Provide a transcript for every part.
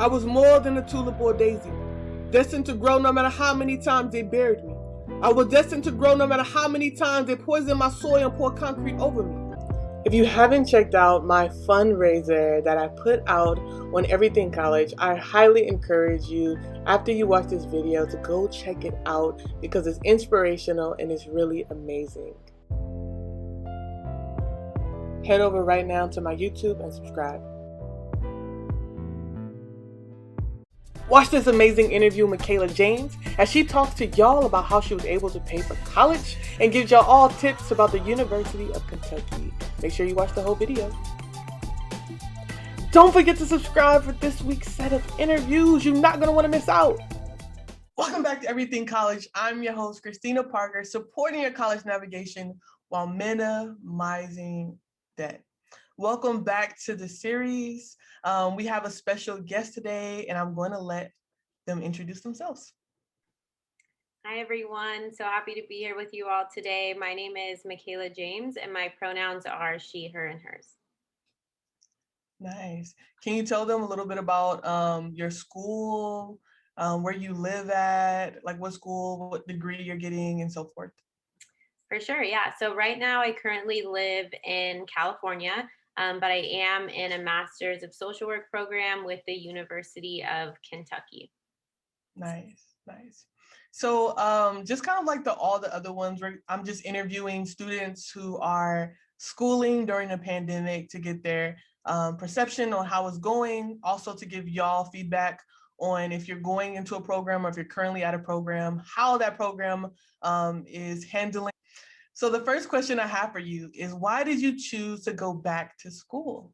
I was more than a tulip or a daisy, destined to grow no matter how many times they buried me. I was destined to grow no matter how many times they poisoned my soil and poured concrete over me. If you haven't checked out my fundraiser that I put out on Everything College, I highly encourage you, after you watch this video, to go check it out because it's inspirational and it's really amazing. Head over right now to my YouTube and subscribe. Watch this amazing interview with Makayla James as she talks to y'all about how she was able to pay for college and gives y'all all tips about the University of Kentucky. Make sure you watch the whole video. Don't forget to subscribe for this week's set of interviews. You're not going to want to miss out. Welcome back to Everything College. I'm your host, Christina Parker, supporting your college navigation while minimizing debt. Welcome back to the series. We have a special guest today, and I'm going to let them introduce themselves. Hi, everyone. So happy to be here with you all today. My name is Makayla James, and my pronouns are she, her, and hers. Nice. Can you tell them a little bit about your school, where you live at, like what school, what degree you're getting, and so forth? For sure, yeah. So right now I currently live in California, but I am in a Master's of Social Work program with the University of Kentucky. Nice. So just kind of like all the other ones, where I'm just interviewing students who are schooling during the pandemic to get their perception on how it's going, also to give y'all feedback on if you're going into a program or if you're currently at a program, how that program is handling. So the first question I have for you is, why did you choose to go back to school?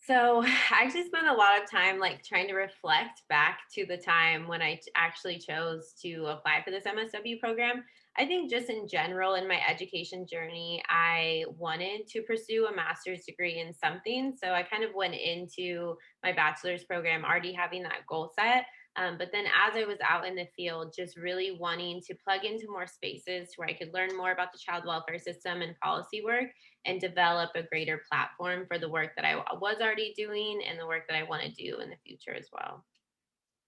So I actually spent a lot of time trying to reflect back to the time when I actually chose to apply for this MSW program. I think just in general in my education journey, I wanted to pursue a master's degree in something. So I kind of went into my bachelor's program already having that goal set. But then as I was out in the field, just really wanting to plug into more spaces where I could learn more about the child welfare system and policy work and develop a greater platform for the work that I was already doing and the work that I want to do in the future as well.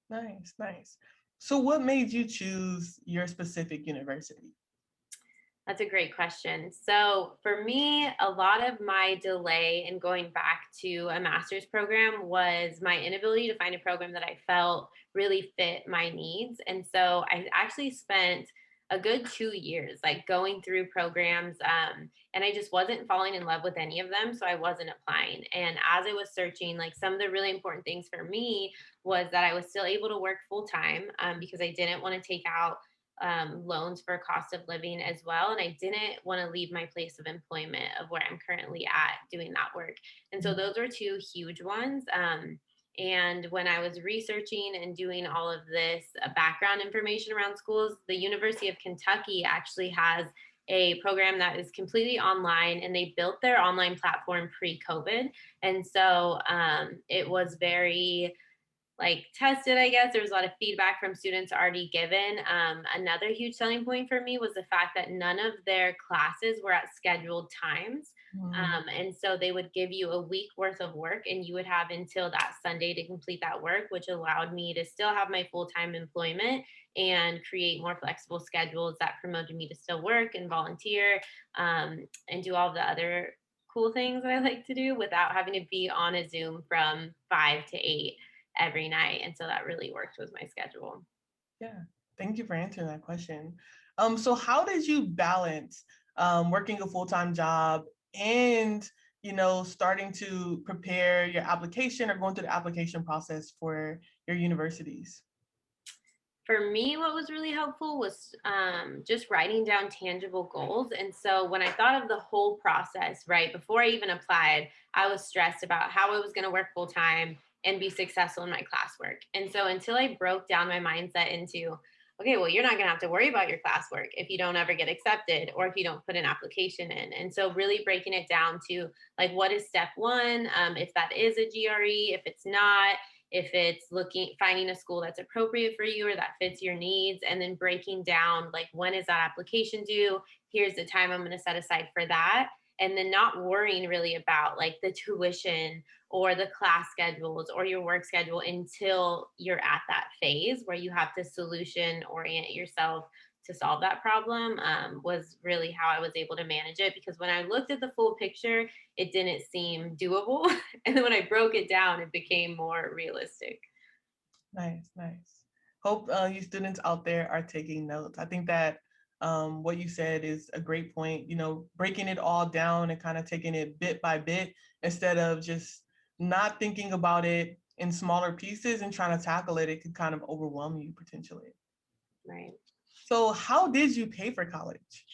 Nice. So what made you choose your specific university? That's a great question. So, for me, a lot of my delay in going back to a master's program was my inability to find a program that I felt really fit my needs. And so, I actually spent a good 2 years going through programs, and I just wasn't falling in love with any of them. So, I wasn't applying. And as I was searching, some of the really important things for me was that I was still able to work full time because I didn't want to take out loans for cost of living as well. And I didn't want to leave my place of employment of where I'm currently at doing that work. And so those were two huge ones. And when I was researching and doing all of this background information around schools, the University of Kentucky actually has a program that is completely online, and they built their online platform pre-COVID. And so it was very tested, I guess. There was a lot of feedback from students already given. Another huge selling point for me was the fact that none of their classes were at scheduled times. And so they would give you a week worth of work, and you would have until that Sunday to complete that work, which allowed me to still have my full-time employment and create more flexible schedules that promoted me to still work and volunteer, and do all the other cool things that I like to do without having to be on a Zoom from 5 to 8 every night. And so that really worked with my schedule. Yeah, thank you for answering that question. So how did you balance working a full-time job and, starting to prepare your application or going through the application process for your universities? For me, what was really helpful was just writing down tangible goals. And so when I thought of the whole process, right, before I even applied, I was stressed about how I was going to work full time and be successful in my classwork. And so until I broke down my mindset into, okay, well, you're not going to have to worry about your classwork if you don't ever get accepted or if you don't put an application in. And so really breaking it down to what is step one, if that is a GRE, if it's not, if it's finding a school that's appropriate for you or that fits your needs, and then breaking down when is that application due, here's the time I'm going to set aside for that, and then not worrying really about like the tuition or the class schedules or your work schedule until you're at that phase where you have to solution orient yourself to solve that problem, was really how I was able to manage it. Because when I looked at the full picture, it didn't seem doable. And then when I broke it down, it became more realistic. Nice, nice. Hope you students out there are taking notes. I think that what you said is a great point. You know, breaking it all down and kind of taking it bit by bit instead of just not thinking about it in smaller pieces and trying to tackle it, it could kind of overwhelm you potentially. Right. So, how did you pay for college?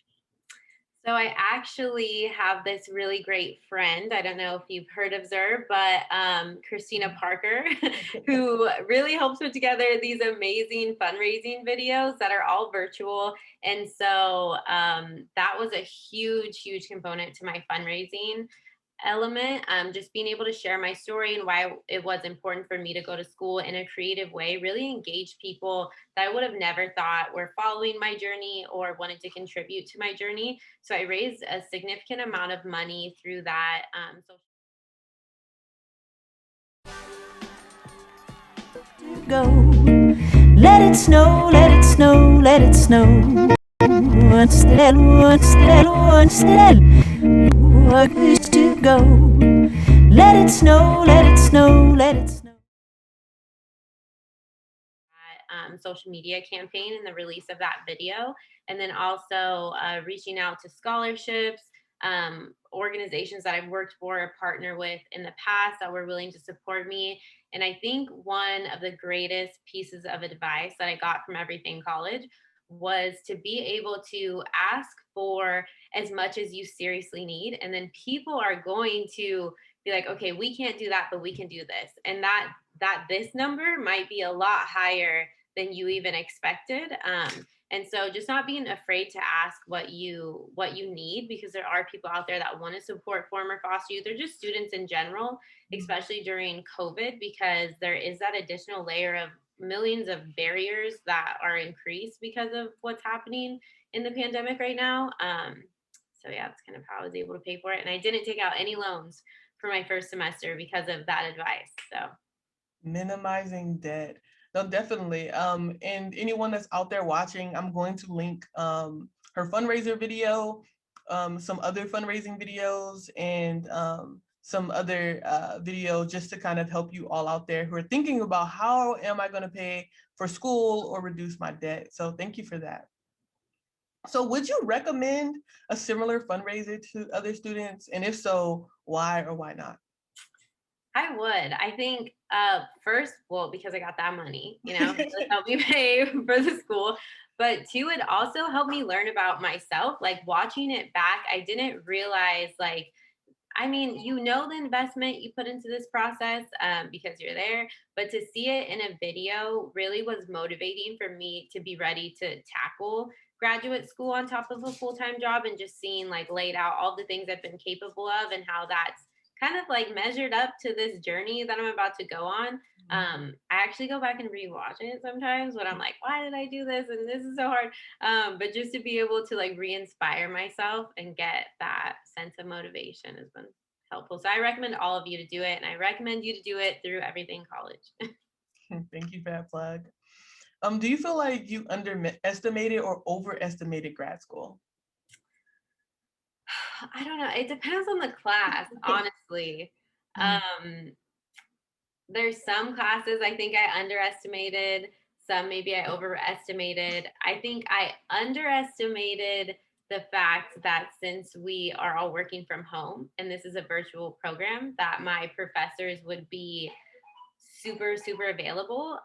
So I actually have this really great friend. I don't know if you've heard of her, but Christina Parker, who really helps put together these amazing fundraising videos that are all virtual. And so that was a huge, huge component to my fundraising element. Just being able to share my story and why it was important for me to go to school in a creative way, really engage people that I would have never thought were following my journey or wanted to contribute to my journey. So I raised a significant amount of money through that. Go. Let it snow, let it snow, let it snow. To go. Let it snow, let it snow, let it snow. Social media campaign and the release of that video, and then also reaching out to scholarships, organizations that I've worked for or partner with in the past that were willing to support me. And I think one of the greatest pieces of advice that I got from everything college was to be able to ask for as much as you seriously need, and then people are going to be like, okay, we can't do that, but we can do this, and that this number might be a lot higher than you even expected. And so just not being afraid to ask what you need, because there are people out there that want to support former foster youth or just students in general, especially during COVID, because there is that additional layer of millions of barriers that are increased because of what's happening in the pandemic right now. So yeah, that's kind of how I was able to pay for it. And I didn't take out any loans for my first semester because of that advice. So Minimizing debt. No, definitely. And anyone that's out there watching, I'm going to link her fundraiser video, some other fundraising videos, and some other video just to kind of help you all out there who are thinking about how am I going to pay for school or reduce my debt. So thank you for that. So would you recommend a similar fundraiser to other students? And if so, why or why not? I would. I think first, well, because I got that money, it helped me pay for the school. But two, it also helped me learn about myself. Like watching it back, I didn't realize like, I mean, the investment you put into this process because you're there, but to see it in a video really was motivating for me to be ready to tackle graduate school on top of a full-time job, and just seeing like laid out all the things I've been capable of and how that's kind of like measured up to this journey that I'm about to go on. I actually go back and rewatch it sometimes when I'm like, why did I do this? And this is so hard. But just to be able to like re-inspire myself and get that sense of motivation has been helpful. So I recommend all of you to do it, and I recommend you to do it through everything college. Thank you for that plug. Do you feel like you underestimated or overestimated grad school? I don't know. It depends on the class, honestly. Um, there's some classes I think I underestimated, some maybe I overestimated. I think I underestimated the fact that since we are all working from home and this is a virtual program, that my professors would be super, super available.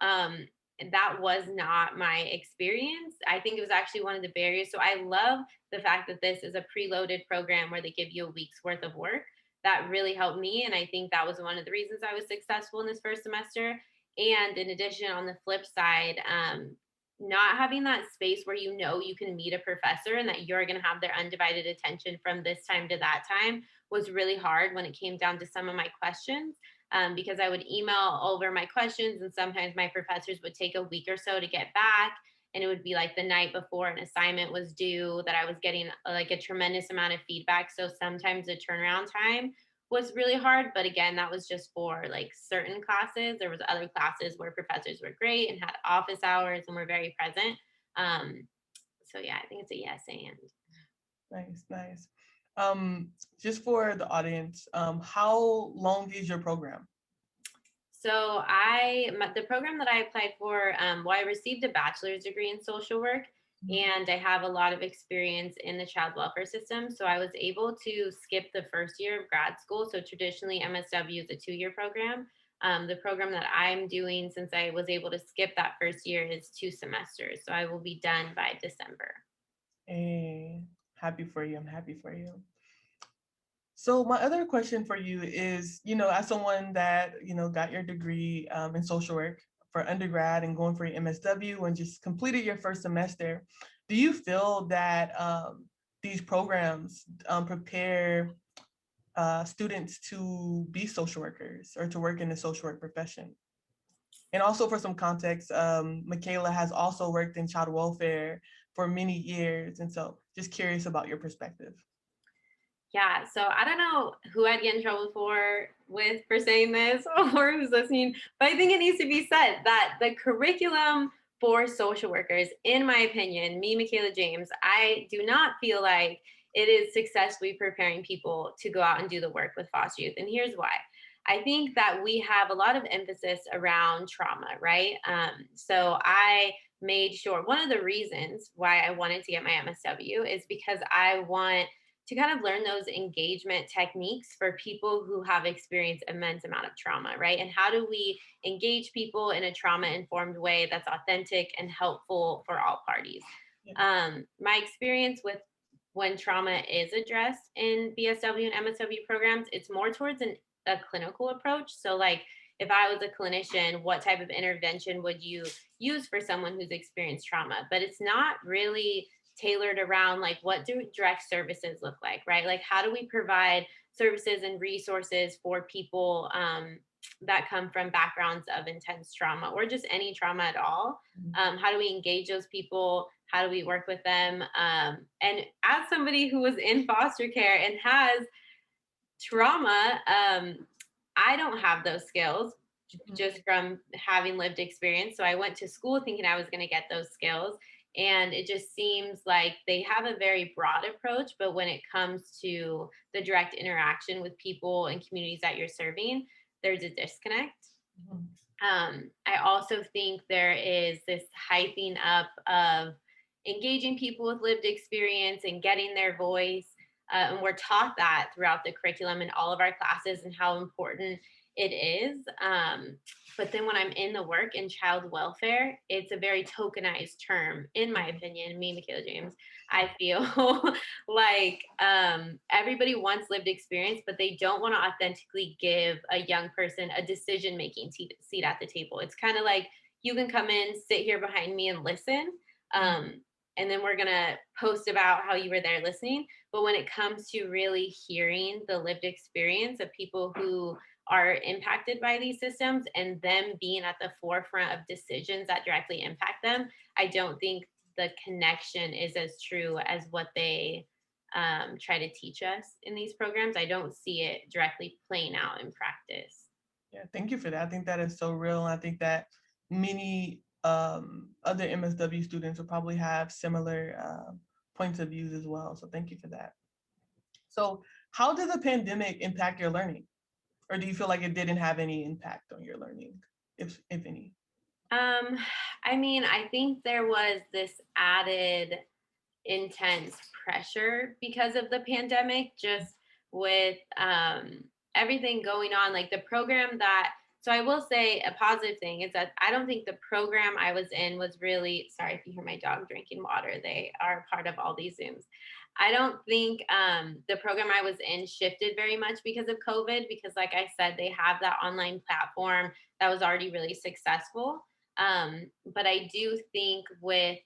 And that was not my experience. I think it was actually one of the barriers. So I love the fact that this is a preloaded program where they give you a week's worth of work. That really helped me. And I think that was one of the reasons I was successful in this first semester. And in addition, on the flip side, not having that space where you can meet a professor and that you're going to have their undivided attention from this time to that time was really hard when it came down to some of my questions, because I would email over my questions and sometimes my professors would take a week or so to get back. and it would be like the night before an assignment was due that I was getting like a tremendous amount of feedback. So sometimes the turnaround time was really hard, but again, that was just for like certain classes. There was other classes where professors were great and had office hours and were very present. um, so yeah, I think it's a yes and. Nice, nice. Just for the audience, how long is your program? So the program that I applied for, I received a bachelor's degree in social work, and I have a lot of experience in the child welfare system. So I was able to skip the first year of grad school. So traditionally MSW is a 2-year program. The program that I'm doing, since I was able to skip that first year, is 2 semesters. So I will be done by December. Hey, happy for you. I'm happy for you. So my other question for you is, as someone that, got your degree in social work for undergrad and going for your MSW and just completed your first semester, do you feel that these programs prepare students to be social workers or to work in the social work profession? And also for some context, Makayla has also worked in child welfare for many years. And so just curious about your perspective. Yeah, so I don't know who I'd get in trouble for saying this or who's listening, but I think it needs to be said that the curriculum for social workers, in my opinion, me, Makayla James, I do not feel like it is successfully preparing people to go out and do the work with foster youth. And here's why. I think that we have a lot of emphasis around trauma, right? So I made sure one of the reasons why I wanted to get my MSW is because I want to kind of learn those engagement techniques for people who have experienced immense amount of trauma, right? And how do we engage people in a trauma-informed way that's authentic and helpful for all parties? My experience with when trauma is addressed in BSW and MSW programs, it's more towards a clinical approach. So like if I was a clinician, what type of intervention would you use for someone who's experienced trauma? But it's not really tailored around like what do direct services look like, right? Like how do we provide services and resources for people that come from backgrounds of intense trauma or just any trauma at all? How do we engage those people? How do we work with them? And as somebody who was in foster care and has trauma, I don't have those skills just from having lived experience. So I went to school thinking I was going to get those skills. And it just seems like they have a very broad approach, but when it comes to the direct interaction with people and communities that you're serving, there's a disconnect. I also think there is this hyping up of engaging people with lived experience and getting their voice. And we're taught that throughout the curriculum in all of our classes and how important it is. But then when I'm in the work in child welfare, it's a very tokenized term, in my opinion, me, Makayla James. I feel like everybody wants lived experience, but they don't want to authentically give a young person a decision-making seat at the table. It's kind of like, you can come in, sit here behind me and listen. And then we're going to post about how you were there listening. But when it comes to really hearing the lived experience of people who are impacted by these systems and them being at the forefront of decisions that directly impact them, I don't think the connection is as true as what they try to teach us in these programs. I don't see it directly playing out in practice. Yeah, thank you for that. I think that is so real. And I think that many other MSW students will probably have similar points of views as well. So thank you for that. So how did the pandemic impact your learning? Or do you feel like it didn't have any impact on your learning, if any? I mean, I think there was this added intense pressure because of the pandemic, just with everything going on. Like the program so I will say a positive thing is that I don't think the program I was in was really, sorry if you hear my dog drinking water, they are part of all these Zooms. I don't think the program I was in shifted very much because of COVID, because like I said, they have that online platform that was already really successful. But I do think with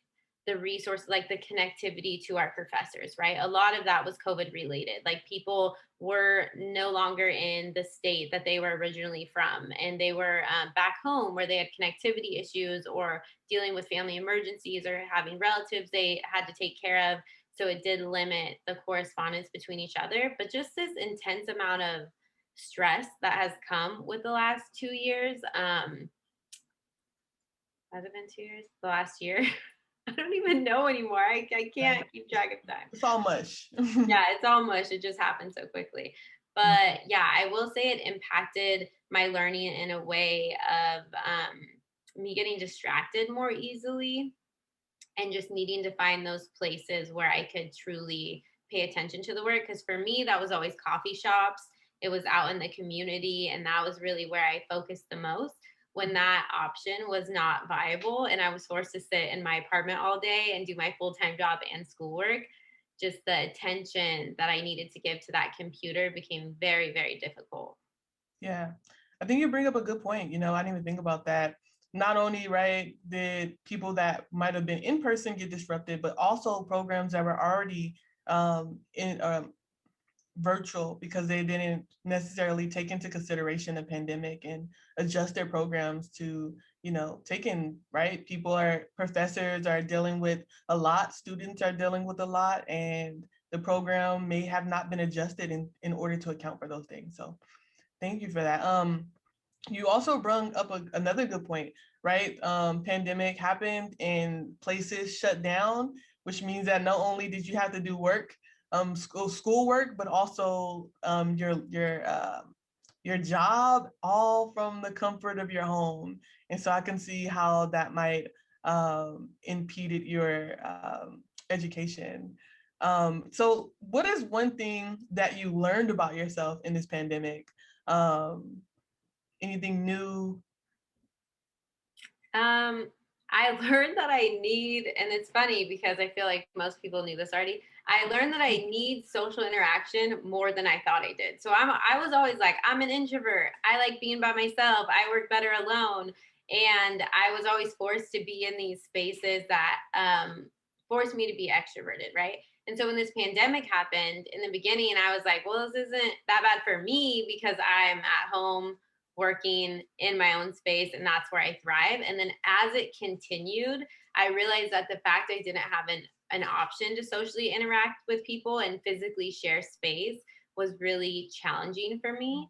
the resource, like the connectivity to our professors, right? A lot of that was COVID related. Like people were no longer in the state that they were originally from, and they were back home where they had connectivity issues or dealing with family emergencies or having relatives they had to take care of. So it did limit the correspondence between each other. But just this intense amount of stress that has come with the last 2 years. Has it been 2 years? The last year? I don't even know anymore. I can't keep track of time. It's all mush. Yeah, it's all mush. It just happened so quickly. But yeah, I will say it impacted my learning in a way of me getting distracted more easily and just needing to find those places where I could truly pay attention to the work. Because for me, that was always coffee shops. It was out in the community, and that was really where I focused the most. When that option was not viable and I was forced to sit in my apartment all day and do my full-time job and schoolwork, just the attention that I needed to give to that computer became very, very difficult. Yeah, I think you bring up a good point. You know, I didn't even think about that. Not only, right, did people that might have been in person get disrupted, but also programs that were already in virtual because they didn't necessarily take into consideration the pandemic and adjust their programs to, you know, taking, right? Professors are dealing with a lot, students are dealing with a lot, and the program may have not been adjusted in order to account for those things. So thank you for that. You also brought up another good point, right? Pandemic happened and places shut down, which means that not only did you have to do work, school work, but also your job, all from the comfort of your home. And so I can see how that might impeded your education. So what is one thing that you learned about yourself in this pandemic? Anything new? I learned that I need, and it's funny because I feel like most people knew this already. I learned that I need social interaction more than I thought I did. So I was always like, I'm an introvert. I like being by myself. I work better alone. And I was always forced to be in these spaces that forced me to be extroverted, right? And so when this pandemic happened in the beginning, I was like, well, this isn't that bad for me because I'm at home working in my own space, and that's where I thrive. And then as it continued, I realized that the fact I didn't have an option to socially interact with people and physically share space was really challenging for me.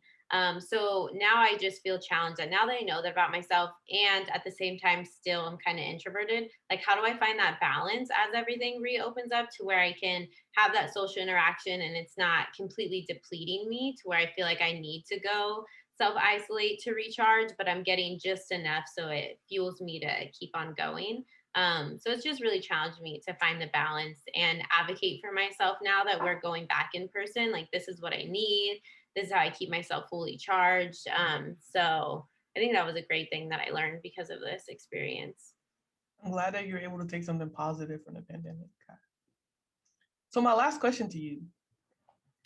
So now I just feel challenged that now that I know that about myself, and at the same time still I'm kind of introverted, like how do I find that balance as everything reopens up to where I can have that social interaction and it's not completely depleting me to where I feel like I need to go self-isolate to recharge, but I'm getting just enough so it fuels me to keep on going. So it's just really challenged me to find the balance and advocate for myself now that we're going back in person. Like, this is what I need. This is how I keep myself fully charged. So I think that was a great thing that I learned because of this experience. I'm glad that you're able to take something positive from the pandemic. So my last question to you,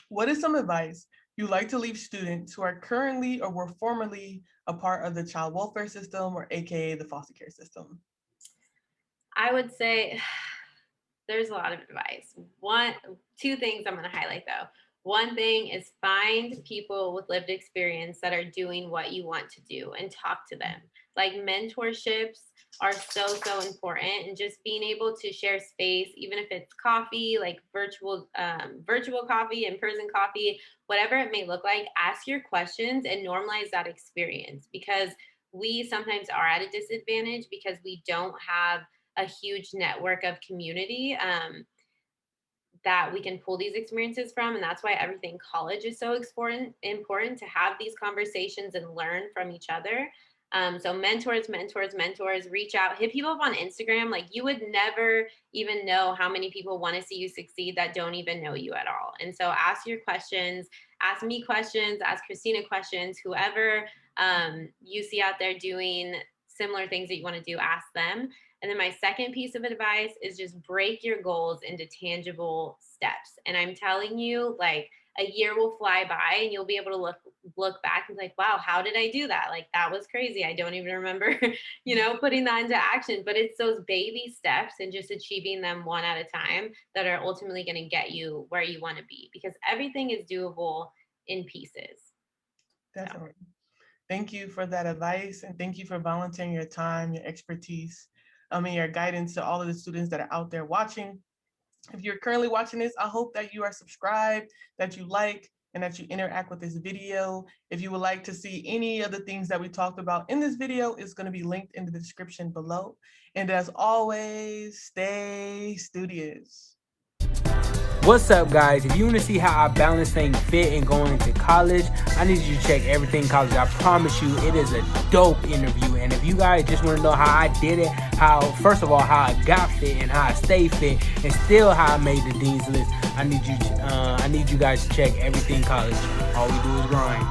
what is some advice you'd like to leave students who are currently or were formerly a part of the child welfare system, or AKA the foster care system? I would say there's a lot of advice. Two things I'm going to highlight though. One thing is find people with lived experience that are doing what you want to do and talk to them. Like, mentorships are so important, and just being able to share space, even if it's coffee, like virtual coffee, in-person coffee, whatever it may look like, ask your questions and normalize that experience, because we sometimes are at a disadvantage because we don't have a huge network of community that we can pull these experiences from. And that's why everything college is so important to have these conversations and learn from each other. So mentors, reach out, hit people up on Instagram. Like, you would never even know how many people want to see you succeed that don't even know you at all. And so ask your questions, ask me questions, ask Christina questions, whoever you see out there doing similar things that you want to do, ask them. And then my second piece of advice is just break your goals into tangible steps. And I'm telling you, like, a year will fly by and you'll be able to look back and be like, wow, how did I do that? Like, that was crazy. I don't even remember, putting that into action. But it's those baby steps and just achieving them one at a time that are ultimately going to get you where you want to be, because everything is doable in pieces. Definitely. So. Thank you for that advice, and thank you for volunteering your time, your expertise, and your guidance to all of the students that are out there watching. If you're currently watching this, I hope that you are subscribed, that you like, and that you interact with this video. If you would like to see any of the things that we talked about in this video, it's going to be linked in the description below. And as always, stay studious. What's up, guys? If you want to see how I balance staying fit and going to college, I need you to check Everything College. I promise you, it is a dope interview. And if you guys just want to know how I did it, first of all, how I got fit and how I stay fit, and still how I made the Dean's List, I need you guys to check Everything College. All we do is grind.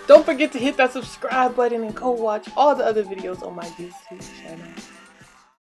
Don't forget to hit that subscribe button and go watch all the other videos on my YouTube.